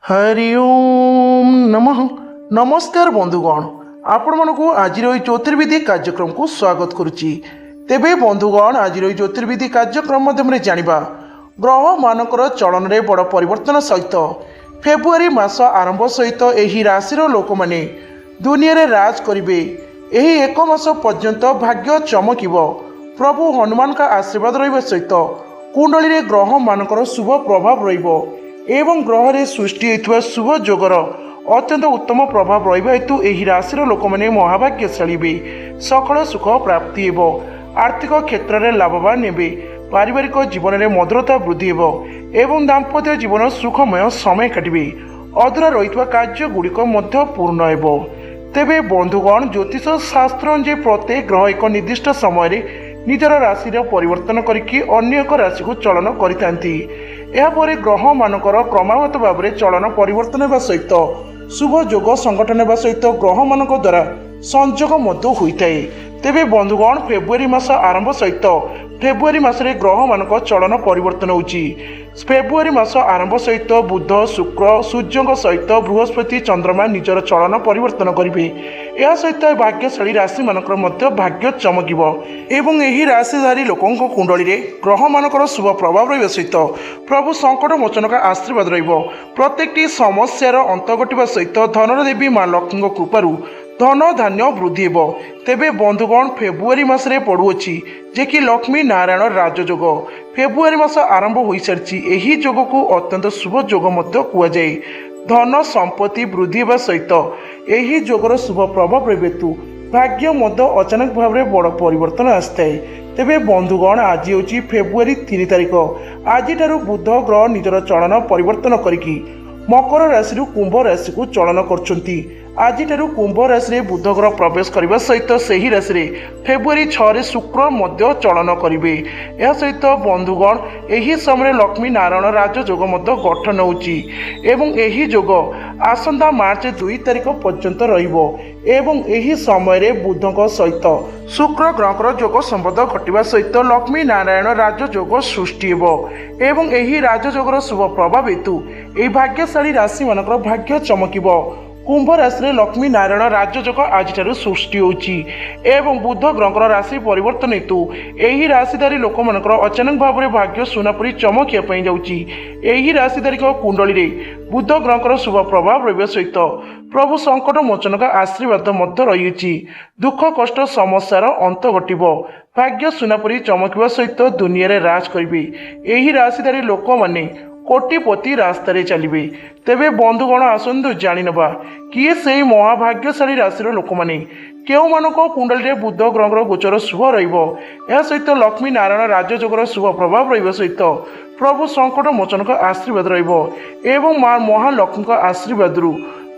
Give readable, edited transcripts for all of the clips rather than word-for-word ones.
हरि ओम नमः। नमस्कार बंधुगण, आपण मानकु आज ज्योतिर्विधि कार्यक्रम को स्वागत करुच्ची। तेबे बंधुगण, आज ज्योतिर्विधि कार्यक्रम माध्यम जानिबा ग्रह मानकर चलन में बड़ परिवर्तन सहित फेब्रुआरी मास आरंभ सहित एही राशि लोक माने दुनिया रे राज करिवे। एही एक मास पर्यंत भाग्य चमकिब। प्रभु हनुमान का आशीर्वाद रहिबा सहित कुंडली रे ग्रह मानकर शुभ प्रभाव रहिबो एवं ग्रह रे सृष्टि होइतबा शुभ जोगर अत्यंत उत्तम प्रभाव रहिबा हेतु एही राशि लोक माने महाभाग्यशाली बे। सकल सुख प्राप्ति हेबो। आर्थिक क्षेत्र में लाभवान हेबे। पारिवारिक जीवन में मधुरता वृद्धि हेबो एवं दाम्पत्य जीवन सुखमय समय काटिबे। अधूरा रहितबा कार्य गुड़िक मध्य पूर्ण हेबो। तेबे बंधुगण, ज्योतिष शास्त्र अनुसार प्रत्येक ग्रह एक निर्दिष्ट समय रे निजर राशि परिवर्तन करके अन्य एक राशि को चलन करितांती। यापर ग्रह मानकर क्रमागत भाव में चलन परिवर्तन होगा सहित शुभ जोग संगठन होगा सहित ग्रह मान द्वारा संयोग मध्य होता है। तेबे बंधुगण, फेब्रुआरी मास आरंभ सहित फेब्रुआरी मासरे ग्रह मानक चलन परिवर्तन होची। फेब्रुआरी मास आरंभ सहित बुध शुक्र सूर्य सहित बृहस्पति चंद्रमा निजर चलन परिवर्तन करेंगे। यह सहित भाग्यशाली राशि मानकर मध्य भाग्य चमकिब एवं एही राशिधारी लोकों कुंडली रे ग्रह मानकर शुभ प्रभाव रहिबा सहित प्रभु संकट मोचन का आशीर्वाद रहिबो। प्रत्येकटी समस्यार अंत घटिबा सहित धनर देवी मां लक्ष्मी कृपारू धन धान्य वृद्धि हेबो। तेबे बंधुगण, फेब्रुआरी मासरे पड़ुअछि जे कि लक्ष्मी नारायण राजयोग। फेब्रुआरी मास आरंभ हो सारी एही जोग को अत्यंत शुभ जोग मध्य कुआ जाए। धन संपत्ति वृद्धि हेबा सहित एही जोगर शुभ प्रभाव रहिबेतु भाग्य मध्य अचानक भाव में बड़ परिवर्तन आसताए। तेबे बंधुगण, आज होछि फेब्रुआरी 3 तारिख। आज बुध ग्रह निजर चलन परिवर्तन करिकी मकर राशि कुंभ राशि को चलन करछंती। आज कुंभ राशि बुध ग्रह प्रवेश करने सहित सही राशि फेब्रुआरी 6 शुक्र मध्य चलन करेंगे। यह सहित बंधुगण, यही समय लक्ष्मी नारायण राजयोग मध्य गठन होची एवं यही जोग आसंता मार्च 2 तारिख पर्यंत रहिबो एवं यही समय बुधक सहित शुक्र ग्रहकर जोग संबंध घटिबा सहित लक्ष्मी नारायण राजयोग सृष्टि हेबो एवं यही राजयोगर शुभ प्रभाव हेतु यह भाग्यशाली राशि मानकर भाग्य चमकिबो। कुंभ राशि लक्ष्मी नारायण राजयोग आज सृष्टि होची एवं बुध ग्रहकर राशि परिवर्तन हेतु यही राशिधारी लोक मानकर अचानक भाव में भाग्य सुनापरी चमकिया जाउची। यही राशिधारी कुंडली रे बुध ग्रहकर शुभ प्रभाव रहिबा सहित प्रभु संकट मोचन का आशीर्वाद मध्य रही। दुख कष्ट समस्यार अंत घटिबो। भाग्य सुनापरी चमकिबा सहित दुनिया रे राज करिवे। यही राशिधारी लोक माने कोटिपति रास्तार चलिए। तेबे बंधुगण, आसतु जाणीनवा किए से महाभाग्यशाली राशि लोक मैंने केउ मानक कुंडली बुध ग्रहर गोचर शुभ रहिबो। यह सहित लक्ष्मी नारायण राजयोगर शुभ प्रभाव रहिबा सहित प्रभु संकट मोचन का आशीर्वाद रहिबो एवं मां महालक्ष्मी का आशीर्वाद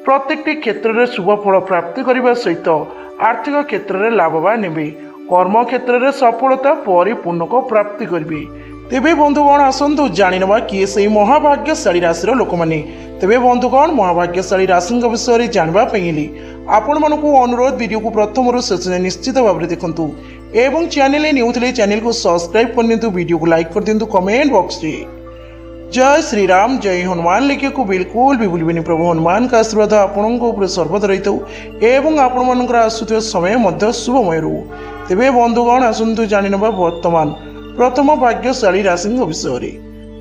प्रत्येकटी क्षेत्र में शुभ फल प्राप्ति करने सहित आर्थिक क्षेत्र में लाभवान हेबे। कर्म क्षेत्र में सफलता परिपूर्ण को प्राप्ति करेंगे। तेबे बंधुगण, आसतु जाणीनवा किए से महाभाग्यशाली राशि लोक मैंने। तेबे बंधुगण, महाभाग्यशाली राशि विषय में जानवाई आपण मानक अनुरोध वीडियो को प्रथम शेष निश्चित भाव में देखु एवं चैनल न्यू थे चैनल को सब्सक्राइब कर दिंतु, वीडियो को लाइक कर दिंतु। कमेंट बॉक्स रे जय श्री राम जय हनुमान लिखे को बिल्कुल भी भूलबेनि। प्रभु हनुमान का आशीर्वाद आपण सर्वदा रही एवं आपण मानकर आसुଥିବା समय मध्य शुभमय रू। तेबे बंधुगण, आसतु जाणीनवा वर्तमान प्रथम भाग्यशाली राशि विषय।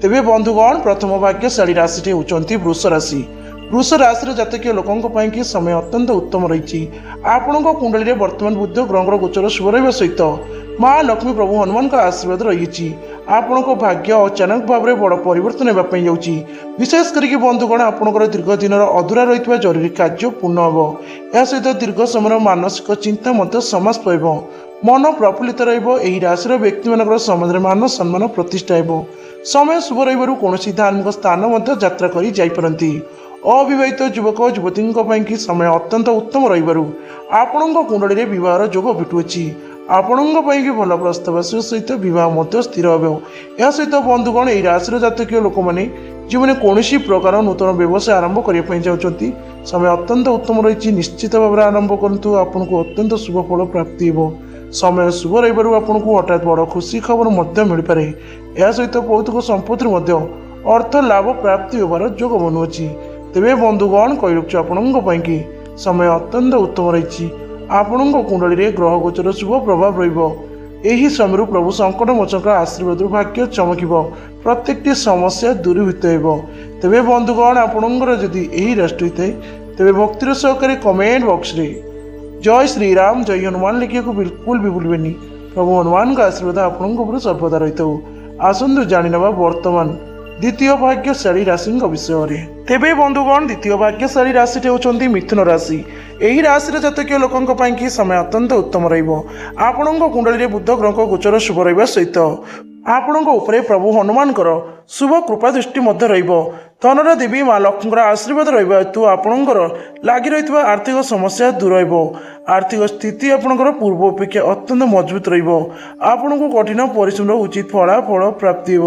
तेबे बंधुगण, प्रथम भाग्यशाली राशि होती वृष राशि। वृष राशि जातकीय लोकों कि समय अत्यंत उत्तम रही। आपण कुंडली वर्तमान बुध ग्रहर गोचर शुभ रहा सहित मां लक्ष्मी प्रभु हनुमान का आशीर्वाद रही। आपण भाग्य अचानक भाव में बड़ परिवर्तन होगापी जाऊँगी। विशेष करके बंधुगण, आपंकर दीर्घ दिन अधूरा रही जरूरी कार्य पूर्ण हम। यह सहित दीर्घ समय मानसिक चिंता मध्य समाप्त हो। मन प्रफुल्लित रही राशि व्यक्ति मान समाज में मान सम्मान प्रतिष्ठा हो। समय शुभ रही कौन धार्मिक स्थान यात्रा कर जापारती। अविवाहित युवक युवती कि समय अत्यंत उत्तम रही आपण कुंडली बह जोग भेटुअछि। आपण भल प्रस्ताव सहित बह स्थिर हो। यह सहित बंधुगण, यह राशि जातकीय लोक मैंने जो मैंने कौन प्रकार नूतन व्यवसाय आरंभ करने चाहते समय अत्यंत उत्तम रही। निश्चित भाव में आरंभ करूँ, आपन को अत्यंत शुभ फल प्राप्ति हो। समय शुभ रही आपन को हठात बड़ खुशी खबर मिल पाए। यह सहित भौतिक संपत्ति अर्थ लाभ प्राप्ति होबार जोग बनुअछि। ତେବେ ବନ୍ଧୁଗଣ କହି ରଖୁଛୁ ଆପଣଙ୍କ ପାଇଁକି ସମୟ ଅତ୍ୟନ୍ତ ଉତ୍ତମ ରହିଛି। ଆପଣଙ୍କ କୁଣ୍ଡଳୀରେ ଗ୍ରହ ଗୋଚର ଶୁଭ ପ୍ରଭାବ ରହିବ। ଏହି ସମୟରୁ ପ୍ରଭୁ ସଙ୍କଟ ମୋଚକଙ୍କ ଆଶୀର୍ବାଦରୁ ଭାଗ୍ୟ ଚମକିବ। ପ୍ରତ୍ୟେକଟି ସମସ୍ୟା ଦୂରୀଭୂତ ହେବ। ତେବେ ବନ୍ଧୁଗଣ ଆପଣଙ୍କର ଯଦି ଏହି ରାଷ୍ଟ୍ର ହୋଇଥାଏ ତେବେ ଭକ୍ତିର ସହକାରେ କମେଣ୍ଟ ବକ୍ସରେ ଜୟ ଶ୍ରୀରାମ ଜୟ ହନୁମାନ ଲେଖିବାକୁ ବିଲକୁଲ ବି ଭୁଲିବେନି। ପ୍ରଭୁ ହନୁମାନଙ୍କ ଆଶୀର୍ବାଦ ଆପଣଙ୍କ ଉପରେ ସର୍ବଦା ରହିଥାଉ। ଆସନ୍ତୁ ଜାଣିନେବା ବର୍ତ୍ତମାନ ଦ୍ୱିତୀୟ ଭାଗ୍ୟଶାଳୀ ରାଶିଙ୍କ ବିଷୟରେ। ତେବେ ବନ୍ଧୁଗଣ ଦ୍ୱିତୀୟ ଭାଗ୍ୟଶାଳୀ ରାଶିଟି ହେଉଛନ୍ତି ମିଥୁନ ରାଶି। ଏହି ରାଶିର ଜାତକୀୟ ଲୋକଙ୍କ ପାଇଁ କି ସମୟ ଅତ୍ୟନ୍ତ ଉତ୍ତମ ରହିବ। ଆପଣଙ୍କ କୁଣ୍ଡଳୀରେ ବୁଧ ଗ୍ରହଙ୍କ ଗୋଚର ଶୁଭ ରହିବା ସହିତ ଆପଣଙ୍କ ଉପରେ ପ୍ରଭୁ ହନୁମାନଙ୍କର ଶୁଭ କୃପା ଦୃଷ୍ଟି ମଧ୍ୟ ରହିବ। ଧନର ଦେବୀ ମା ଲକ୍ଷ୍ମୀଙ୍କର ଆଶୀର୍ବାଦ ରହିବା ହେତୁ ଆପଣଙ୍କର ଲାଗି ରହିଥିବା ଆର୍ଥିକ ସମସ୍ୟା ଦୂର ହେବ। ଆର୍ଥିକ ସ୍ଥିତି ଆପଣଙ୍କର ପୂର୍ବ ଅପେକ୍ଷା ଅତ୍ୟନ୍ତ ମଜବୁତ ରହିବ। ଆପଣଙ୍କୁ କଠିନ ପରିଶ୍ରମର ଉଚିତ ଫଳାଫଳ ପ୍ରାପ୍ତି ହେବ।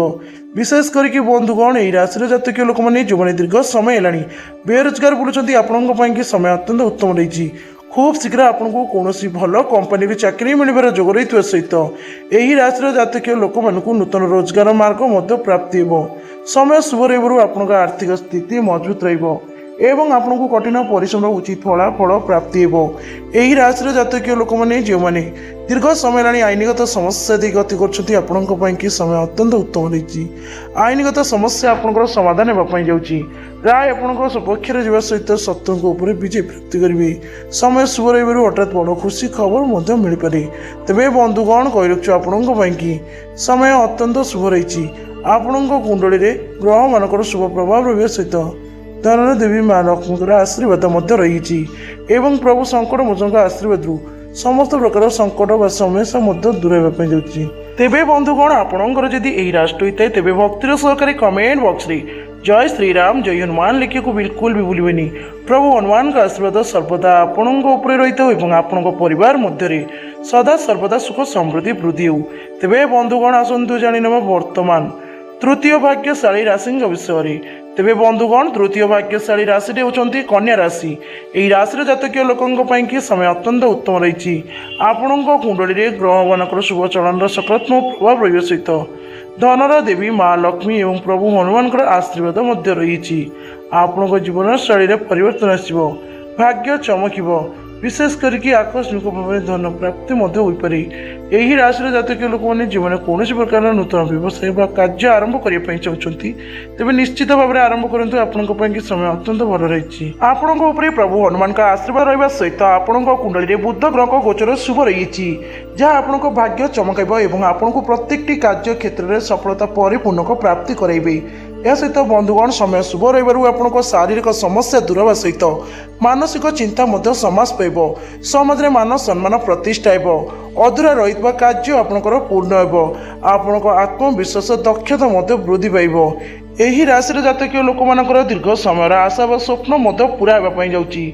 ବିଶେଷ କରିକି ବନ୍ଧୁଗଣ ଏହି ରାଶିର ଜାତକୀୟ ଲୋକମାନେ ଯେଉଁମାନେ ଦୀର୍ଘ ସମୟ ହେଲାଣି ବେରୋଜଗାର ବୁଲୁଛନ୍ତି ଆପଣଙ୍କ ପାଇଁ କି ସମୟ ଅତ୍ୟନ୍ତ ଉତ୍ତମ ରହିଛି। ଖୁବ୍ ଶୀଘ୍ର ଆପଣଙ୍କୁ କୌଣସି ଭଲ କମ୍ପାନୀରେ ଚାକିରି ମିଳିବାର ଯୋଗ ରହିଥିବା ସହିତ ଏହି ରାଶିର ଜାତକୀୟ ଲୋକମାନଙ୍କୁ ନୂତନ ରୋଜଗାର ମାର୍ଗ ମଧ୍ୟ ପ୍ରାପ୍ତି ହେବ। ସମୟ ଶୁଭ ରହିବାରୁ ଆପଣଙ୍କ ଆର୍ଥିକ ସ୍ଥିତି ମଜବୁତ ରହିବ ଏବଂ ଆପଣଙ୍କୁ କଠିନ ପରିଶ୍ରମର ଉଚିତ ଫଳାଫଳ ପ୍ରାପ୍ତି ହେବ। ଏହି ରାଶିର ଜାତକୀୟ ଲୋକମାନେ ଯେଉଁମାନେ ଦୀର୍ଘ ସମୟ ହେଲାଣି ଆଇନଗତ ସମସ୍ୟା ଦେଇ ଗତି କରୁଛନ୍ତି ଆପଣଙ୍କ ପାଇଁ କି ସମୟ ଅତ୍ୟନ୍ତ ଉତ୍ତମ ରହିଛି। ଆଇନଗତ ସମସ୍ୟା ଆପଣଙ୍କର ସମାଧାନ ହେବା ପାଇଁ ଯାଉଛି। ରାୟ ଆପଣଙ୍କ ସପକ୍ଷରେ ଯିବା ସହିତ ଶତ୍ରୁଙ୍କ ଉପରେ ବିଜୟ ପ୍ରାପ୍ତି କରିବେ। ସମୟ ଶୁଭ ରହିବାରୁ ହଠାତ୍ ବଡ଼ ଖୁସି ଖବର ମଧ୍ୟ ମିଳିପାରେ। ତେବେ ବନ୍ଧୁଗଣ କହି ରଖୁଛୁ ଆପଣଙ୍କ ପାଇଁ କି ସମୟ ଅତ୍ୟନ୍ତ ଶୁଭ ରହିଛି। ଆପଣଙ୍କ କୁଣ୍ଡଳୀରେ ଗ୍ରହମାନଙ୍କର ଶୁଭ ପ୍ରଭାବ ରହିବା ସହିତ ଧନର ଦେବୀ ମା ଲକ୍ଷ୍ମୀଙ୍କର ଆଶୀର୍ବାଦ ମଧ୍ୟ ରହିଛି ଏବଂ ପ୍ରଭୁ ସଙ୍କଟ ମୋଚକଙ୍କ ଆଶୀର୍ବାଦରୁ ସମସ୍ତ ପ୍ରକାର ସଙ୍କଟ ବା ସମସ୍ୟା ମଧ୍ୟ ଦୂର ହେବା ପାଇଁ ଯାଉଛି। ତେବେ ବନ୍ଧୁଗଣ ଆପଣଙ୍କର ଯଦି ଏହି ରାଷ୍ଟ୍ର ହୋଇଥାଏ ତେବେ ଭକ୍ତିର ସହକାରେ କମେଣ୍ଟ ବକ୍ସରେ ଜୟ ଶ୍ରୀରାମ ଜୟ ହନୁମାନ ଲେଖିବାକୁ ବିଲକୁଲ ବି ଭୁଲିବେନି। ପ୍ରଭୁ ହନୁମାନଙ୍କ ଆଶୀର୍ବାଦ ସର୍ବଦା ଆପଣଙ୍କ ଉପରେ ରହିଥାଉ ଏବଂ ଆପଣଙ୍କ ପରିବାର ମଧ୍ୟରେ ସଦା ସର୍ବଦା ସୁଖ ସମୃଦ୍ଧି ବୃଦ୍ଧି ହେଉ। ତେବେ ବନ୍ଧୁଗଣ ଆସନ୍ତୁ ଜାଣିନେବା ବର୍ତ୍ତମାନ ତୃତୀୟ ଭାଗ୍ୟଶାଳୀ ରାଶିଙ୍କ ବିଷୟରେ। ତେବେ ବନ୍ଧୁଗଣ ତୃତୀୟ ଭାଗ୍ୟଶାଳୀ ରାଶିଟି ହେଉଛନ୍ତି କନ୍ୟା ରାଶି। ଏହି ରାଶିର ଜାତକୀୟ ଲୋକଙ୍କ ପାଇଁ କି ସମୟ ଅତ୍ୟନ୍ତ ଉତ୍ତମ ରହିଛି। ଆପଣଙ୍କ କୁଣ୍ଡଳୀରେ ଗ୍ରହମାନଙ୍କର ଶୁଭ ଚଳନର ସକାରାତ୍ମକ ପ୍ରଭାବ ରହିବା ସହିତ ଧନର ଦେବୀ ମା ଲକ୍ଷ୍ମୀ ଏବଂ ପ୍ରଭୁ ହନୁମାନଙ୍କର ଆଶୀର୍ବାଦ ମଧ୍ୟ ରହିଛି। ଆପଣଙ୍କ ଜୀବନଶୈଳୀରେ ପରିବର୍ତ୍ତନ ଆସିବ। ଭାଗ୍ୟ ଚମକିବ। ବିଶେଷ କରିକି ଆକସ୍ମିକ ଭାବରେ ଧନ ପ୍ରାପ୍ତି ମଧ୍ୟ ହୋଇପାରେ। ଏହି ରାଶିର ଜାତକୀୟ ଲୋକମାନେ ଯେଉଁମାନେ କୌଣସି ପ୍ରକାର ନୂତନ ବ୍ୟବସାୟ ବା କାର୍ଯ୍ୟ ଆରମ୍ଭ କରିବା ପାଇଁ ଚାହୁଁଛନ୍ତି ତେବେ ନିଶ୍ଚିତ ଭାବରେ ଆରମ୍ଭ କରନ୍ତୁ। ଆପଣଙ୍କ ପାଇଁ କି ସମୟ ଅତ୍ୟନ୍ତ ଭଲ ରହିଛି। ଆପଣଙ୍କ ଉପରେ ପ୍ରଭୁ ହନୁମାନଙ୍କ ଆଶୀର୍ବାଦ ରହିବା ସହିତ ଆପଣଙ୍କ କୁଣ୍ଡଳୀରେ ବୁଧ ଗ୍ରହଙ୍କ ଗୋଚର ଶୁଭ ରହିଛି ଯାହା ଆପଣଙ୍କ ଭାଗ୍ୟ ଚମକାଇବ ଏବଂ ଆପଣଙ୍କୁ ପ୍ରତ୍ୟେକଟି କାର୍ଯ୍ୟ କ୍ଷେତ୍ରରେ ସଫଳତା ପରିପୂର୍ଣ୍ଣକ ପ୍ରାପ୍ତି କରାଇବେ। ଏହା ସହିତ ବନ୍ଧୁଗଣ ସମୟ ଶୁଭ ରହିବାରୁ ଆପଣଙ୍କ ଶାରୀରିକ ସମସ୍ୟା ଦୂର ହେବା ସହିତ ମାନସିକ ଚିନ୍ତା ମଧ୍ୟ ସମାସ ପାଇବ। ସମାଜରେ ମାନ ସମ୍ମାନ ପ୍ରତିଷ୍ଠା ହେବ। ଅଧୁରା ରହିଥିବା କାର୍ଯ୍ୟ ଆପଣଙ୍କର ପୂର୍ଣ୍ଣ ହେବ। ଆପଣଙ୍କ ଆତ୍ମବିଶ୍ୱାସ ଦକ୍ଷତା ମଧ୍ୟ ବୃଦ୍ଧି ପାଇବ। ଏହି ରାଶିର ଜାତକୀୟ ଲୋକମାନଙ୍କର ଦୀର୍ଘ ସମୟର ଆଶା ବା ସ୍ୱପ୍ନ ମଧ୍ୟ ପୁରା ହେବା ପାଇଁ ଯାଉଛି।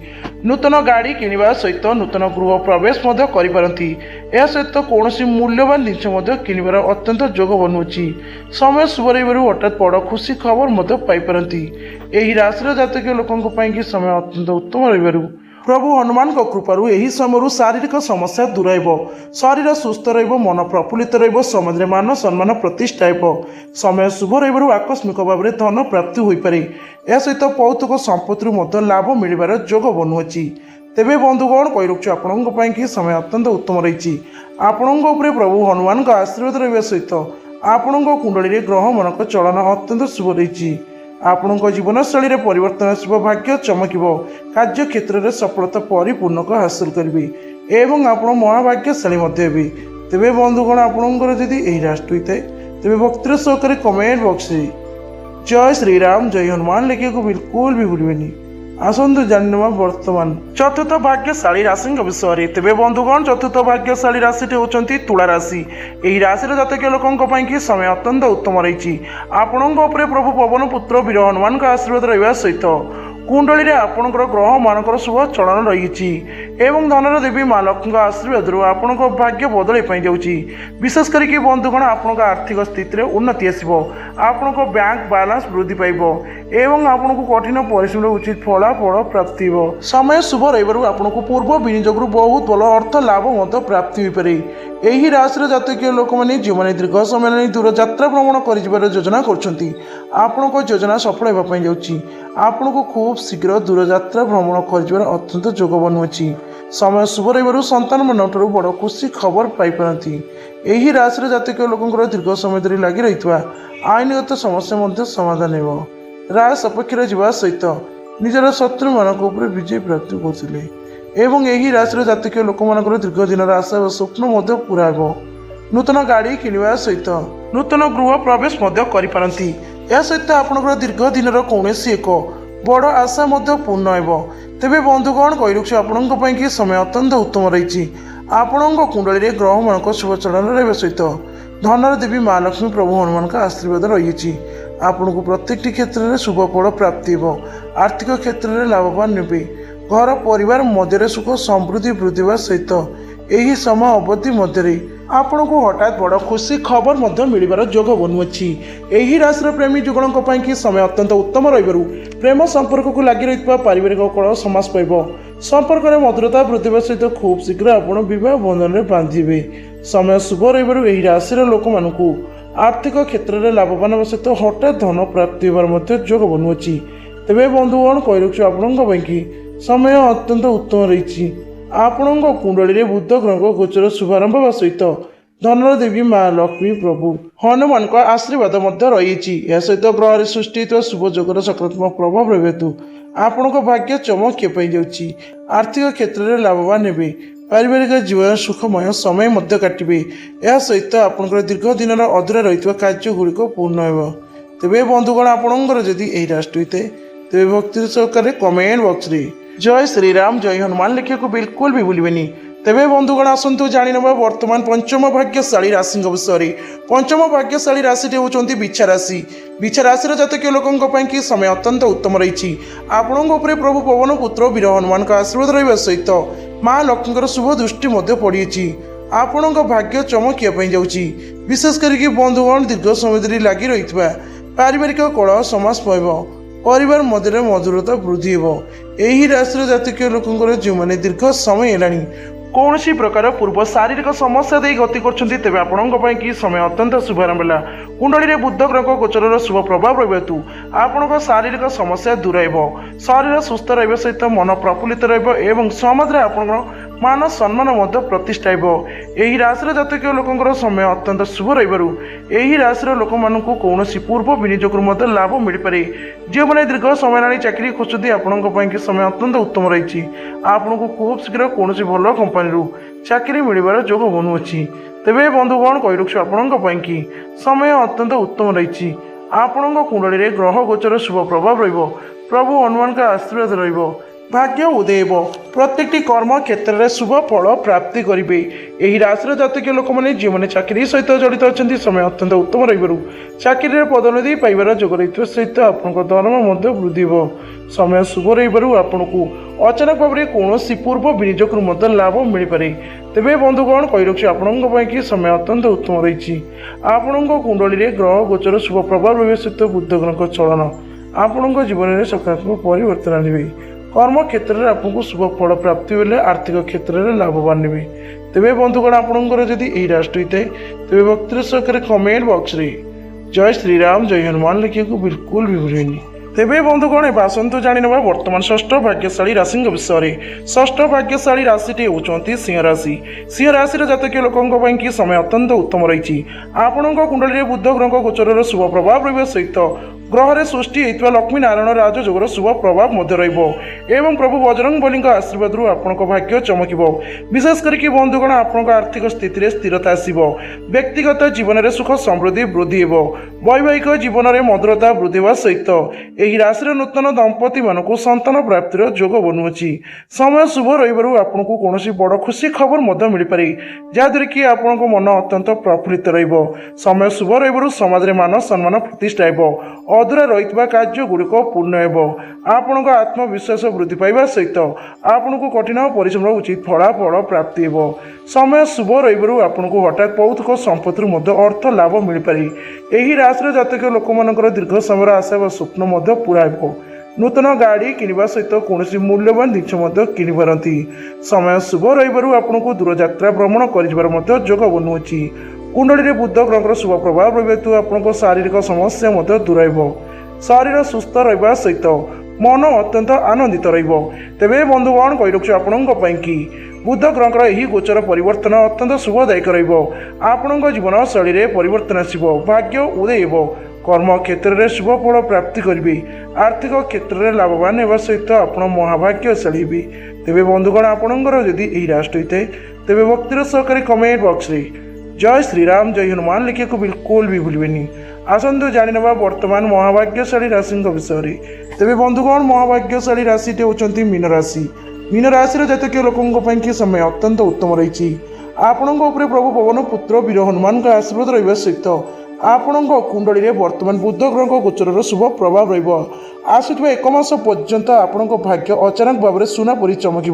ନୂତନ ଗାଡ଼ି କିଣିବା ସହିତ ନୂତନ ଗୃହ ପ୍ରବେଶ ମଧ୍ୟ କରିପାରନ୍ତି। ଏହା ସହିତ କୌଣସି ମୂଲ୍ୟବାନ ଜିନିଷ ମଧ୍ୟ କିଣିବାର ଅତ୍ୟନ୍ତ ଯୋଗ ବନୁଅଛି। ସମୟ ଶୁଭ ରହିବାରୁ ହଠାତ୍ ବଡ଼ ଖୁସି ଖବର ମଧ୍ୟ ପାଇପାରନ୍ତି। ଏହି ରାଶିର ଜାତକୀୟ ଲୋକଙ୍କ ପାଇଁ କି ସମୟ ଅତ୍ୟନ୍ତ ଉତ୍ତମ ରହିବାରୁ ପ୍ରଭୁ ହନୁମାନଙ୍କ କୃପାରୁ ଏହି ସମୟରୁ ଶାରୀରିକ ସମସ୍ୟା ଦୂର ହେବ। ଶରୀର ସୁସ୍ଥ ରହିବ। ମନ ପ୍ରଫୁଲ୍ଲିତ ରହିବ। ସମାଜରେ ମାନ ସମ୍ମାନ ପ୍ରତିଷ୍ଠା ହେବ। ସମୟ ଶୁଭ ରହିବାରୁ ଆକସ୍ମିକ ଭାବରେ ଧନ ପ୍ରାପ୍ତି ହୋଇପାରେ। ଏହା ସହିତ ପୌତୁକ ସମ୍ପତ୍ତିରୁ ମଧ୍ୟ ଲାଭ ମିଳିବାର ଯୋଗ ବନୁଅଛି। ତେବେ ବନ୍ଧୁଗଣ କହି ରଖୁଛୁ ଆପଣଙ୍କ ପାଇଁ କି ସମୟ ଅତ୍ୟନ୍ତ ଉତ୍ତମ ରହିଛି। ଆପଣଙ୍କ ଉପରେ ପ୍ରଭୁ ହନୁମାନଙ୍କ ଆଶୀର୍ବାଦ ରହିବା ସହିତ ଆପଣଙ୍କ କୁଣ୍ଡଳୀରେ ଗ୍ରହମାନଙ୍କ ଚଳନ ଅତ୍ୟନ୍ତ ଶୁଭ ରହିଛି। ଆପଣଙ୍କ ଜୀବନଶୈଳୀରେ ପରିବର୍ତ୍ତନ ଆସିବ। ଭାଗ୍ୟ ଚମକିବ। କାର୍ଯ୍ୟକ୍ଷେତ୍ରରେ ସଫଳତା ପରିପୂର୍ଣ୍ଣକ ହାସଲ କରିବେ ଏବଂ ଆପଣ ମହାଭାଗ୍ୟଶାଳୀ ମଧ୍ୟ ହେବେ। ତେବେ ବନ୍ଧୁଗଣ ଆପଣଙ୍କର ଯଦି ଏହି ରାଷ୍ଟ୍ର ହୋଇଥାଏ ତେବେ ଭକ୍ତିର ସହକାରେ କମେଣ୍ଟ ବକ୍ସରେ ଜୟ ଶ୍ରୀରାମ ଜୟ ହନୁମାନ ଲେଖିବାକୁ ବିଲକୁଲ ବି ଭୁଲିବେନି। ଆସନ୍ତୁ ଜାଣିନେବା ବର୍ତ୍ତମାନ ଚତୁର୍ଥ ଭାଗ୍ୟଶାଳୀ ରାଶିଙ୍କ ବିଷୟରେ। ତେବେ ବନ୍ଧୁଗଣ ଚତୁର୍ଥ ଭାଗ୍ୟଶାଳୀ ରାଶିଟି ହେଉଛନ୍ତି ତୁଳା ରାଶି। ଏହି ରାଶିର ଜାତକୀୟ ଲୋକଙ୍କ ପାଇଁ କି ସମୟ ଅତ୍ୟନ୍ତ ଉତ୍ତମ ରହିଛି। ଆପଣଙ୍କ ଉପରେ ପ୍ରଭୁ ପବନ ପୁତ୍ର ବୀର ହନୁମାନଙ୍କ ଆଶୀର୍ବାଦ ରହିବା ସହିତ କୁଣ୍ଡଳୀରେ ଆପଣଙ୍କର ଗ୍ରହମାନଙ୍କର ଶୁଭ ଚଳନ ରହିଛି ଏବଂ ଧନର ଦେବୀ ମା ଲକ୍ଷ୍ମୀଙ୍କ ଆଶୀର୍ବାଦରୁ ଆପଣଙ୍କ ଭାଗ୍ୟ ବଦଳାଇ ପାଇଁ ଯାଉଛି। ବିଶେଷ କରିକି ବନ୍ଧୁଗଣ ଆପଣଙ୍କ ଆର୍ଥିକ ସ୍ଥିତିରେ ଉନ୍ନତି ଆସିବ। ଆପଣଙ୍କ ବ୍ୟାଙ୍କ ବାଲାନ୍ସ ବୃଦ୍ଧି ପାଇବ ଏବଂ ଆପଣଙ୍କୁ କଠିନ ପରିଶ୍ରମର ଉଚିତ ଫଳାଫଳ ପ୍ରାପ୍ତି ହେବ। ସମୟ ଶୁଭ ରହିବାରୁ ଆପଣଙ୍କୁ ପୂର୍ବ ବିନିଯୋଗରୁ ବହୁତ ଭଲ ଅର୍ଥ ଲାଭ ମଧ୍ୟ ପ୍ରାପ୍ତି ହୋଇପାରେ। ଏହି ରାଶିର ଜାତକୀୟ ଲୋକମାନେ ଯେଉଁମାନେ ଦୀର୍ଘ ସମୟ ଧରି ଦୂର ଯାତ୍ରା ଭ୍ରମଣ କରିଯିବାର ଯୋଜନା କରୁଛନ୍ତି ଆପଣଙ୍କ ଯୋଜନା ସଫଳ ହେବା ପାଇଁ ଯାଉଛି। ଆପଣଙ୍କୁ ଖୁବ୍ ଶୀଘ୍ର ଦୂରଯାତ୍ରା ଭ୍ରମଣ କରିଯିବାର ଅତ୍ୟନ୍ତ ଯୋଗ ବନୁଅଛି। ସମୟ ଶୁଭ ରହିବାରୁ ସନ୍ତାନମାନଙ୍କଠାରୁ ବଡ଼ ଖୁସି ଖବର ପାଇପାରନ୍ତି। ଏହି ରାଶିର ଜାତକ ଲୋକଙ୍କର ଦୀର୍ଘ ସମୟ ଧରି ଲାଗି ରହିଥିବା ଆଇନଗତ ସମସ୍ୟା ମଧ୍ୟ ସମାଧାନ ହେବ। ରାୟ ସପକ୍ଷରେ ଯିବା ସହିତ ନିଜର ଶତ୍ରୁମାନଙ୍କ ଉପରେ ବିଜୟ ପ୍ରାପ୍ତି କରୁଥିଲେ ଏବଂ ଏହି ରାଶିର ଜାତକୀୟ ଲୋକମାନଙ୍କର ଦୀର୍ଘ ଦିନର ଆଶା ଓ ସ୍ୱପ୍ନ ମଧ୍ୟ ପୂରା ହେବ। ନୂତନ ଗାଡ଼ି କିଣିବା ସହିତ ନୂତନ ଗୃହ ପ୍ରବେଶ ମଧ୍ୟ କରିପାରନ୍ତି। ଏହା ସହିତ ଆପଣଙ୍କର ଦୀର୍ଘ ଦିନର କୌଣସି ଏକ ବଡ଼ ଆଶା ମଧ୍ୟ ପୂର୍ଣ୍ଣ ହେବ। ତେବେ ବନ୍ଧୁଗଣ କହି ରଖୁଛୁ ଆପଣଙ୍କ ପାଇଁ କି ସମୟ ଅତ୍ୟନ୍ତ ଉତ୍ତମ ରହିଛି। ଆପଣଙ୍କ କୁଣ୍ଡଳୀରେ ଗ୍ରହମାନଙ୍କ ଶୁଭ ଚଳନ ରହିବା ସହିତ ଧନର ଦେବୀ ମା ଲକ୍ଷ୍ମୀ ପ୍ରଭୁ ହନୁମାନଙ୍କ ଆଶୀର୍ବାଦ ରହିଛି। ଆପଣଙ୍କୁ ପ୍ରତ୍ୟେକଟି କ୍ଷେତ୍ରରେ ଶୁଭ ଫଳ ପ୍ରାପ୍ତି ହେବ। ଆର୍ଥିକ କ୍ଷେତ୍ରରେ ଲାଭବାନ ନେବେ। ଘର ପରିବାର ମଧ୍ୟରେ ସୁଖ ସମୃଦ୍ଧି ବୃଦ୍ଧି ହେବା ସହିତ ଏହି ସମୟ ଅବଧି ମଧ୍ୟରେ ଆପଣଙ୍କୁ ହଠାତ୍ ବଡ଼ ଖୁସି ଖବର ମଧ୍ୟ ମିଳିବାର ଯୋଗ ବନୁଅଛି। ଏହି ରାଶିର ପ୍ରେମୀ ଯୁଗଳଙ୍କ ପାଇଁ କି ସମୟ ଅତ୍ୟନ୍ତ ଉତ୍ତମ ରହିବାରୁ ପ୍ରେମ ସମ୍ପର୍କକୁ ଲାଗି ରହିଥିବା ପାରିବାରିକ କଳହ ସମାସ ପାଇବ। ସମ୍ପର୍କରେ ମଧୁରତା ବୃଦ୍ଧି ହେବା ସହିତ ଖୁବ୍ ଶୀଘ୍ର ଆପଣ ବିବାହ ବନ୍ଧନରେ ବାନ୍ଧିବେ। ସମୟ ଶୁଭ ରହିବାରୁ ଏହି ରାଶିର ଲୋକମାନଙ୍କୁ ଆର୍ଥିକ କ୍ଷେତ୍ରରେ ଲାଭବାନ ହେବା ସହିତ ହଠାତ୍ ଧନ ପ୍ରାପ୍ତି ହେବାର ମଧ୍ୟ ଯୋଗ ବନୁଅଛି। ତେବେ ବନ୍ଧୁଗଣ କହି ରଖୁଛୁ ଆପଣଙ୍କ ପାଇଁ କି ସମୟ ଅତ୍ୟନ୍ତ ଉତ୍ତମ ରହିଛି। ଆପଣଙ୍କ କୁଣ୍ଡଳୀରେ ବୁଧ ଗ୍ରହଙ୍କ ଗୋଚର ଶୁଭାରମ୍ଭ ହେବା ସହିତ ଧନର ଦେବୀ ମା ଲକ୍ଷ୍ମୀ ପ୍ରଭୁ ହନୁମାନଙ୍କ ଆଶୀର୍ବାଦ ମଧ୍ୟ ରହିଛି। ଏହା ସହିତ ଗ୍ରହରେ ସୃଷ୍ଟି ହୋଇଥିବା ଶୁଭ ଯୋଗର ସକାରାତ୍ମକ ପ୍ରଭାବ ରହିବା ହେତୁ ଆପଣଙ୍କ ଭାଗ୍ୟ ଚମକିବା ପାଇଁ ଯାଉଛି। ଆର୍ଥିକ କ୍ଷେତ୍ରରେ ଲାଭବାନ ହେବେ। ପାରିବାରିକ ଜୀବନ ସୁଖମୟ ସମୟ ମଧ୍ୟ କାଟିବେ। ଏହା ସହିତ ଆପଣଙ୍କର ଦୀର୍ଘ ଦିନର ଅଧୁରା ରହିଥିବା କାର୍ଯ୍ୟ ଗୁଡ଼ିକ ପୂର୍ଣ୍ଣ ହେବ। ତେବେ ବନ୍ଧୁଗଣ ଆପଣଙ୍କର ଯଦି ଏହି ରାଶି ହୋଇଥାଏ ତେବେ ଭକ୍ତି ସହକାରେ କମେଣ୍ଟ ବକ୍ସରେ ଜୟ ଶ୍ରୀରାମ ଜୟ ହନୁମାନ ଲେଖିବାକୁ ବିଲକୁଲ ବି ଭୁଲିବେନି। ତେବେ ବନ୍ଧୁଗଣ ଆସନ୍ତୁ ଜାଣିନେବା ବର୍ତ୍ତମାନ ପଞ୍ଚମ ଭାଗ୍ୟଶାଳୀ ରାଶିଙ୍କ ବିଷୟରେ। ପଞ୍ଚମ ଭାଗ୍ୟଶାଳୀ ରାଶିଟି ହେଉଛନ୍ତି ବିଛା ରାଶି। ବିଛା ରାଶିର ଜାତକୀୟ ଲୋକଙ୍କ ପାଇଁ କି ସମୟ ଅତ୍ୟନ୍ତ ଉତ୍ତମ ରହିଛି। ଆପଣଙ୍କ ଉପରେ ପ୍ରଭୁ ପବନ ପୁତ୍ର ବୀର ହନୁମାନଙ୍କ ଆଶୀର୍ବାଦ ରହିବା ସହିତ ମା ଲକ୍ଷ୍ମୀଙ୍କର ଶୁଭ ଦୃଷ୍ଟି ମଧ୍ୟ ପଡ଼ିଛି। ଆପଣଙ୍କ ଭାଗ୍ୟ ଚମକିବା ପାଇଁ ଯାଉଛି। ବିଶେଷ କରିକି ବନ୍ଧୁଗଣ ଦୀର୍ଘ ସମୟ ଧରି ଲାଗି ରହିଥିବା ପାରିବାରିକ କଳହ ସମାସ ପାଇବ। ପରିବାର ମଧ୍ୟରେ ମଧୁରତା ବୃଦ୍ଧି ହେବ। ଏହି ରାଶିର ଜାତକୀୟ ଲୋକଙ୍କର ଯେଉଁମାନେ ଦୀର୍ଘ ସମୟ ହେଲାଣି କୌଣସି ପ୍ରକାର ପୂର୍ବ ଶାରୀରିକ ସମସ୍ୟା ଦେଇ ଗତି କରୁଛନ୍ତି ତେବେ ଆପଣଙ୍କ ପାଇଁ କି ସମୟ ଅତ୍ୟନ୍ତ ଶୁଭାରମ୍ଭ ହେଲା। କୁଣ୍ଡଳୀରେ ବୁଧ ଗ୍ରହଙ୍କ ଗୋଚରର ଶୁଭ ପ୍ରଭାବ ରହିବା ହେତୁ ଆପଣଙ୍କ ଶାରୀରିକ ସମସ୍ୟା ଦୂର ହେବ। ଶରୀର ସୁସ୍ଥ ରହିବା ସହିତ ମନ ପ୍ରଫୁଲ୍ଲିତ ରହିବ ଏବଂ ସମାଜରେ ଆପଣଙ୍କର ମାନ ସମ୍ମାନ ମଧ୍ୟ ପ୍ରତିଷ୍ଠା ହେବ। ଏହି ରାଶିର ଜାତକୀୟ ଲୋକଙ୍କର ସମୟ ଅତ୍ୟନ୍ତ ଶୁଭ ରହିବାରୁ ଏହି ରାଶିର ଲୋକମାନଙ୍କୁ କୌଣସି ପୂର୍ବ ବିନିଯୋଗରୁ ମଧ୍ୟ ଲାଭ ମିଳିପାରେ। ଯେଉଁମାନେ ଦୀର୍ଘ ସମୟ ହେଲାଣି ଚାକିରି ଖୋଜୁଛନ୍ତି ଆପଣଙ୍କ ପାଇଁ କି ସମୟ ଅତ୍ୟନ୍ତ ଉତ୍ତମ ରହିଛି। ଆପଣଙ୍କୁ ଖୁବ୍ ଶୀଘ୍ର କୌଣସି ଭଲ କମ୍ପାନୀରୁ ଚାକିରି ମିଳିବାର ଯୋଗ ବନୁଅଛି। ତେବେ ବନ୍ଧୁଗଣ କହି ରଖୁଛୁ ଆପଣଙ୍କ ପାଇଁ କି ସମୟ ଅତ୍ୟନ୍ତ ଉତ୍ତମ ରହିଛି। ଆପଣଙ୍କ କୁଣ୍ଡଳୀରେ ଗ୍ରହ ଗୋଚର ଶୁଭ ପ୍ରଭାବ ରହିବ। ପ୍ରଭୁ ହନୁମାନଙ୍କ ଆଶୀର୍ବାଦ ରହିବ। ଭାଗ୍ୟ ଉଦୟ ହେବ। ପ୍ରତ୍ୟେକଟି କର୍ମ କ୍ଷେତ୍ରରେ ଶୁଭ ଫଳ ପ୍ରାପ୍ତି କରିବେ। ଏହି ରାଶିର ଜାତକୀୟ ଲୋକମାନେ ଯେଉଁମାନେ ଚାକିରି ସହିତ ଜଡ଼ିତ ଅଛନ୍ତି ସମୟ ଅତ୍ୟନ୍ତ ଉତ୍ତମ ରହିବାରୁ ଚାକିରିରେ ପଦୋନ୍ନତି ପାଇବାର ଯୋଗ ରହିଥିବା ସହିତ ଆପଣଙ୍କ ଦରମା ମଧ୍ୟ ବୃଦ୍ଧି ହେବ। ସମୟ ଶୁଭ ରହିବାରୁ ଆପଣଙ୍କୁ ଅଚାନକ ଭାବରେ କୌଣସି ପୂର୍ବ ବିନିଯୋଗରୁ ମଧ୍ୟ ଲାଭ ମିଳିପାରେ। ତେବେ ବନ୍ଧୁଗଣ କହି ରଖୁଛୁ ଆପଣଙ୍କ ପାଇଁ କି ସମୟ ଅତ୍ୟନ୍ତ ଉତ୍ତମ ରହିଛି। ଆପଣଙ୍କ କୁଣ୍ଡଳୀରେ ଗ୍ରହ ଗୋଚର ଶୁଭ ପ୍ରଭାବ ରହିବା ସହିତ ବୁଧ ଗ୍ରହଙ୍କ ଚଳନ ଆପଣଙ୍କ ଜୀବନରେ ସକାରାତ୍ମକ ପରିବର୍ତ୍ତନ ଆଣିବେ। କର୍ମ କ୍ଷେତ୍ରରେ ଆପଣଙ୍କୁ ଶୁଭ ଫଳ ପ୍ରାପ୍ତି ହେଲେ ଆର୍ଥିକ କ୍ଷେତ୍ରରେ ଲାଭବାନ ନେବେ। ତେବେ ବନ୍ଧୁଗଣ ଆପଣଙ୍କର ଯଦି ଏହି ରାଶି ହୋଇଥାଏ ତେବେ ଭକ୍ତିର ସହକାରେ କମେଣ୍ଟ ବକ୍ସରେ ଜୟ ଶ୍ରୀରାମ ଜୟ ହନୁମାନ ଲେଖିବାକୁ ବିଲକୁଲ ବି ଭୁଲିବେନି। ତେବେ ବନ୍ଧୁଗଣ ଏବେ ଆସନ୍ତୁ ଜାଣିନେବା ବର୍ତ୍ତମାନ ଷଷ୍ଠ ଭାଗ୍ୟଶାଳୀ ରାଶିଙ୍କ ବିଷୟରେ। ଷଷ୍ଠ ଭାଗ୍ୟଶାଳୀ ରାଶିଟି ହେଉଛନ୍ତି ସିଂହ ରାଶି। ସିଂହ ରାଶିର ଜାତକୀୟ ଲୋକଙ୍କ ପାଇଁ କି ସମୟ ଅତ୍ୟନ୍ତ ଉତ୍ତମ ରହିଛି। ଆପଣଙ୍କ କୁଣ୍ଡଳୀରେ ବୁଧ ଗ୍ରହଙ୍କ ଗୋଚରର ଶୁଭ ପ୍ରଭାବ ରହିବା ସହିତ ଗ୍ରହରେ ସୃଷ୍ଟି ହୋଇଥିବା ଲକ୍ଷ୍ମୀ ନାରାୟଣ ରାଜଯୋଗର ଶୁଭ ପ୍ରଭାବ ମଧ୍ୟ ରହିବ ଏବଂ ପ୍ରଭୁ ବଜରଙ୍ଗ ବଲିଙ୍କ ଆଶୀର୍ବାଦରୁ ଆପଣଙ୍କ ଭାଗ୍ୟ ଚମକିବ। ବିଶେଷ କରିକି ବନ୍ଧୁଗଣ ଆପଣଙ୍କ ଆର୍ଥିକ ସ୍ଥିତିରେ ସ୍ଥିରତା ଆସିବ। ବ୍ୟକ୍ତିଗତ ଜୀବନରେ ସୁଖ ସମୃଦ୍ଧି ବୃଦ୍ଧି ହେବ। ବୈବାହିକ ଜୀବନରେ ମଧୁରତା ବୃଦ୍ଧି ହେବା ସହିତ ଏହି ରାଶିର ନୂତନ ଦମ୍ପତିମାନଙ୍କୁ ସନ୍ତାନ ପ୍ରାପ୍ତିର ଯୋଗ ବନୁଅଛି। ସମୟ ଶୁଭ ରହିବାରୁ ଆପଣଙ୍କୁ କୌଣସି ବଡ଼ ଖୁସି ଖବର ମଧ୍ୟ ମିଳିପାରେ ଯାହାଦ୍ୱାରା କି ଆପଣଙ୍କ ମନ ଅତ୍ୟନ୍ତ ପ୍ରଫୁଲ୍ଲିତ ରହିବ। ସମୟ ଶୁଭ ରହିବାରୁ ସମାଜରେ ମାନ ସମ୍ମାନ ପ୍ରତିଷ୍ଠା ହେବ। ଅଧୁରା ରହିଥିବା କାର୍ଯ୍ୟ ଗୁଡ଼ିକ ପୂର୍ଣ୍ଣ ହେବ। ଆପଣଙ୍କ ଆତ୍ମବିଶ୍ୱାସ ବୃଦ୍ଧି ପାଇବା ସହିତ ଆପଣଙ୍କୁ କଠିନ ପରିଶ୍ରମର ଉଚିତ ଫଳାଫଳ ପ୍ରାପ୍ତି ହେବ। ସମୟ ଶୁଭ ରହିବାରୁ ଆପଣଙ୍କୁ ହଠାତ୍ ପୌତୁକ ସମ୍ପତ୍ତିରୁ ମଧ୍ୟ ଅର୍ଥ ଲାଭ ମିଳିପାରେ। ଏହି ରାଶିର ଜାତକୀୟ ଲୋକମାନଙ୍କର ଦୀର୍ଘ ସମୟର ଆଶା ବା ସ୍ୱପ୍ନ ମଧ୍ୟ ପୂରା ହେବ। ନୂତନ ଗାଡ଼ି କିଣିବା ସହିତ କୌଣସି ମୂଲ୍ୟବାନ ଜିନିଷ ମଧ୍ୟ କିଣିପାରନ୍ତି। ସମୟ ଶୁଭ ରହିବାରୁ ଆପଣଙ୍କୁ ଦୂରଯାତ୍ରା ଭ୍ରମଣ କରିଯିବାର ମଧ୍ୟ ଯୋଗ ବନୁଅଛି। କୁଣ୍ଡଳୀରେ ବୁଧ ଗ୍ରହଙ୍କର ଶୁଭ ପ୍ରଭାବ ରହିବା ହେତୁ ଆପଣଙ୍କ ଶାରୀରିକ ସମସ୍ୟା ମଧ୍ୟ ଦୂର ହେବ। ଶରୀର ସୁସ୍ଥ ରହିବା ସହିତ मन अत्यंत आनंदित रे बंधुगण कही रखु आपण कि बुध ग्रहर यही गोचर परिवर्तन अत्यंत शुभदायक आपण जीवन शैली में परिवर्तन आसो भाग्य उदय कर्म क्षेत्र में शुभ फल प्राप्ति करेंगे आर्थिक क्षेत्र में लाभवान होगा सहित आप महाभाग्यशाली भी तेरे बंधुगण आपणकर जदि यही राष्ट्र होता है तेरे भक्तिर सहकारी कमेंट बॉक्स रे जय श्रीराम जय हनुमान लिखा को बिल्कुल भी भूलबेनि। आसतु जाणवा वर्तमान महाभाग्यशाली राशि विषय में तेरे बंधुगण महाभाग्यशाली राशि होती मीन राशि। मीन राशि जातक लोकों की समय अत्यंत उत्तम रही आपण प्रभु पवन पुत्र वीर हनुमान का आशीर्वाद रहा सहित आपण कुंडली में वर्तमान बुध ग्रह गोचर शुभ प्रभाव रसुवा एक मास पर्यंत आपण भाग्य अचानक भाव में सुना परी चमक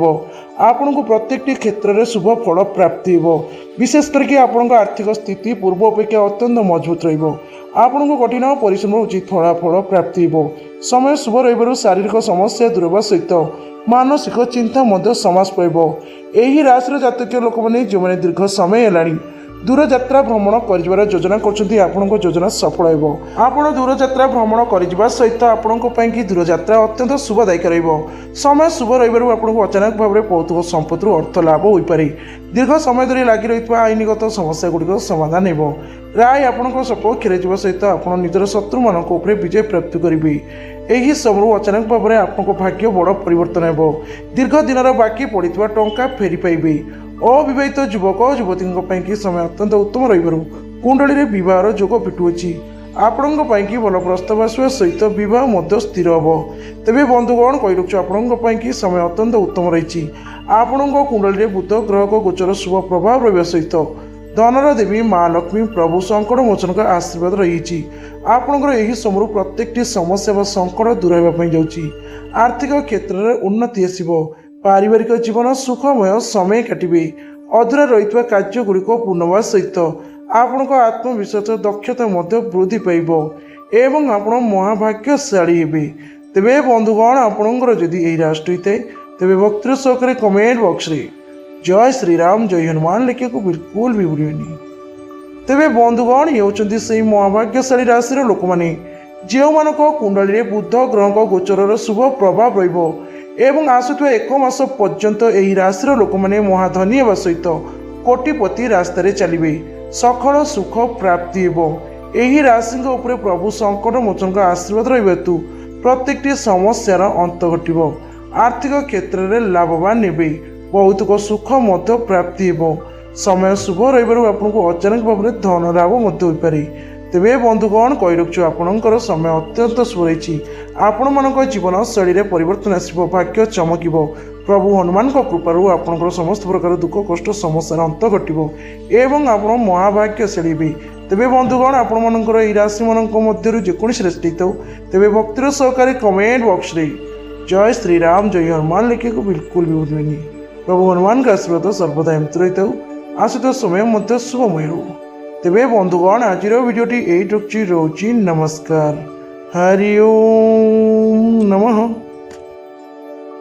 आपण को प्रत्येक क्षेत्र में शुभ फल प्राप्ति हो विशेष करके आपण आर्थिक स्थिति पूर्व अपेक्षा अत्यंत मजबूत आपण को कठिन परिश्रम उचित फलाफल प्राप्ति हो समय शुभ रही शारीरिक समस्या दूर होगा सहित मानसिक चिंता समाज पाइब। यही राशि जातक लोक मैंने जो मैंने दीर्घ समय है दूर यात्रा भ्रमण कर योजना कर योजना सफल हो आपड़ दूर यात्रा भ्रमण कर सहित आपण दूर यात्रा अत्यंत शुभदायक समय शुभ रही आपको अचानक भाव में पौतुक संपत्ति अर्थ लाभ हो पारे दीर्घ समय धरी लगी रही आईनगत समस्या गुड़िक समाधान हो राय आपण सपक्ष सहित आप निजर शत्रु मान विजय प्राप्त करेंगे। यही समय अचानक भाव में आपको भाग्य बड़ परिवर्तन हो दीर्घ दिन बाकी पड़ता टंका फेरी पाइबे। अविवाहित युवक युवती की समय अत्यंत उत्तम रही कुंडली में बहार जोग फिटुअछि आपण भल प्रस्ताव आसवा सहित बह स्थिर हम तेरे बंधुगण कही रखु आपण की समय अत्यंत उत्तम रही आपण कुंडली में बुध ग्रह गोचर शुभ प्रभाव रहा सहित धनर देवी माँ लक्ष्मी प्रभु संकट मोचन का आशीर्वाद रही आपणकर यही समय प्रत्येक समस्या व संकट दूर होगापी जाऊँगी आर्थिक क्षेत्र में उन्नति आसो पारिवारिक जीवन सुखमय समय काटे अधूरा रही कार्य गुड़िक पूर्ण सहित आपण आत्मविश्वास दक्षता वृद्धि पाइब एवं आपण महाभाग्यशाली हे तेरे बंधुगण आपणकर जदि यही राष्ट्र होता है तेरे भक्तिर सहकारी कमेंट बॉक्स रे जय श्रीराम जय हनुमान लिखा को बिल्कुल भी भूलबेनि। तेरे बंधुगण ये होती से महाभाग्यशाली राशि लोक मैंने जो मानक कुंडली में बुध ग्रह गोचर शुभ प्रभाव एवं आसुवा एक मास पर्यंत यही राशि लोक मैंने महाधनी होगा सहित कोटिपति रास्तार चलिए सखल सुख प्राप्ति हो यही राशि प्रभु संकट मोचन का आशीर्वाद रही हेतु प्रत्येक समस्यार अंत घट आर्थिक क्षेत्र में लाभवान हे बहुत सुख प्राप्ति हो समय शुभ रही आपको अचानक भाव में धन लाभ हो पारे तेरे बंधुगण कही रखु आपणकर समय अत्यंत शुभ रही आपण मान जीवन शैली में परिवर्तन आसो भाग्य चमक प्रभु हनुमान कृपारू आपणकर समस्त प्रकार दुख कष्ट समस्यार अंत घटो एवं आप महाभाग्यशाली भी तेरे बंधुगण आपण राशि मध्य जेकोसी राशि तेरे भक्तिर सहकारी कमेंट बॉक्स रे जय श्रीराम जय हनुमान लिखे को बिल्कुल भी भूलबेनि। प्रभु हनुमान का आशीर्वाद सर्वदा एमती रही था आसुवा समय शुभमय रो तेरे बंधुगण आज भिडियोटी यही रोची नमस्कार हरि ओम नमः।